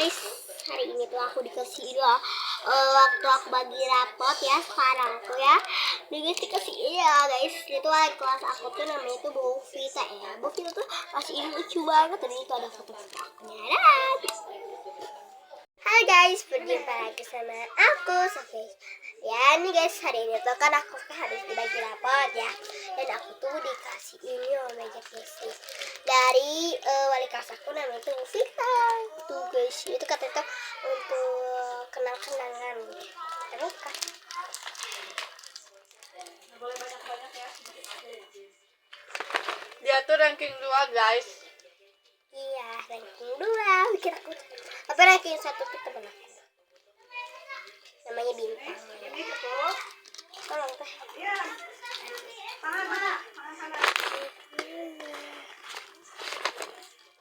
guys, hari ini tuh aku dikasih waktu aku bagi rapot ya sekarang tuh ya. Dikasih ya guys, itu wali kelas aku tuh namanya tuh Bu Vita ya. Bu Vita tuh masih ini lucu banget, dan itu ada foto-foto akunya. Halo guys, berjumpa lagi sama aku Sofi. Ya nih guys, hari ini tuh kan aku harus dibagi rapot ya. Dan aku tuh dikasih ini meja casing dari wali kelas aku namanya tuh Vita. Tuh guys, itu katanya tuh untuk kenal-kenalan. Kita buka. Boleh banyak-banyak ya. Dia tuh ranking 2 guys. Iya, ranking 2 bikin aku. Tapi ranking 1 tuh temen aku. Namanya Bintang. Ini tuh. Tolong teh. Iya. Mana?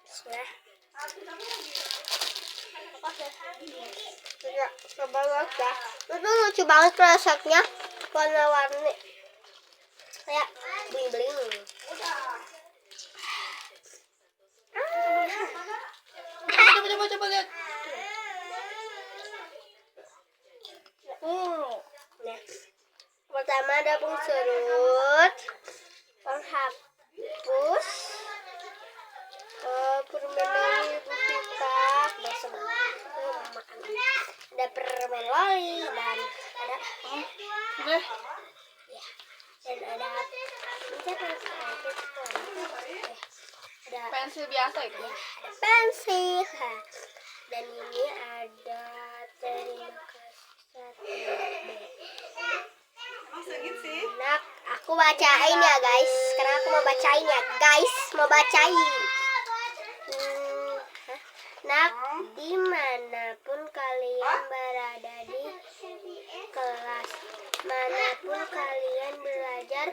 Bismillah. Ya, coba banget ya. Itu lucu banget resepnya, warna-warni. Kayak bling-bling. Coba lihat. Nah, pertama ada pengserut, penghapus, permen loli Ibu Vita, ada permen loli dan ada Udah. dan ada ada Pensil biasa itu. ada pensil. Dan ini ada terima kasih 1B. Emang segit sih. Nak, aku bacain ya guys. Sekarang aku mau bacain ya guys, mau bacain. Nak, dimanapun kalian berada di kelas, manapun kalian belajar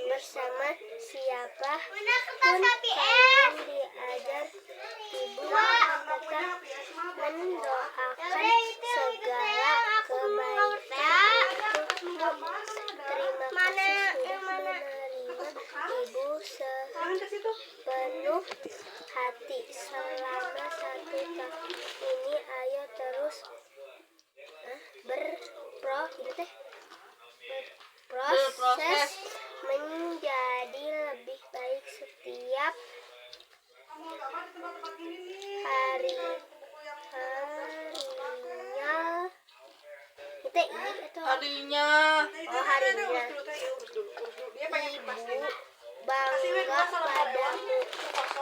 bersama siapapun kalian diajar, ibu tetap mendoakan segala kebaikan untukmu. Terima kasih sudah menerima ibu sepenuh hati selama 1 tahun ini. Ayo terus berproses menjadi lebih baik setiap harinya. Kita atau Harinya. harinya. Ibu bangga padamu.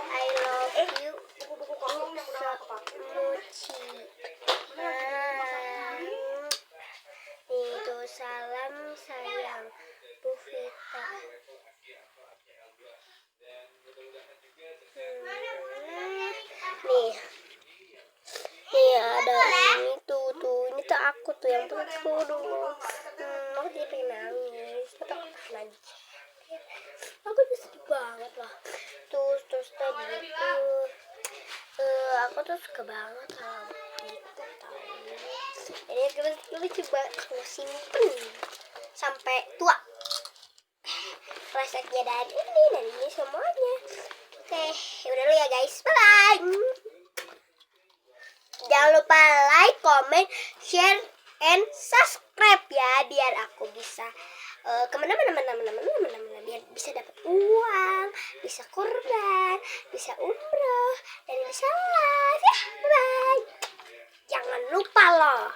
I love you Muci. Itu salam sayang Bu Vita. Nih ada ini tuh ini tuh aku tuh yang tuh dulu. Aku jadi pengen nangis, tapi aku tahan aja. Aku tuh sedih banget lah. Terus tadi tuh aku tuh suka banget sama itu tau. Ini terus lucu banget, aku simpen sampai tua. Resepnya dan ini semuanya. Oke, udah dulu ya guys. Bye bye. Jangan lupa like, comment, share, and subscribe ya, biar aku bisa kemana-mana, biar bisa dapat uang, bisa kurban, bisa umroh, dan bisa live ya. Bye bye. Jangan lupa loh.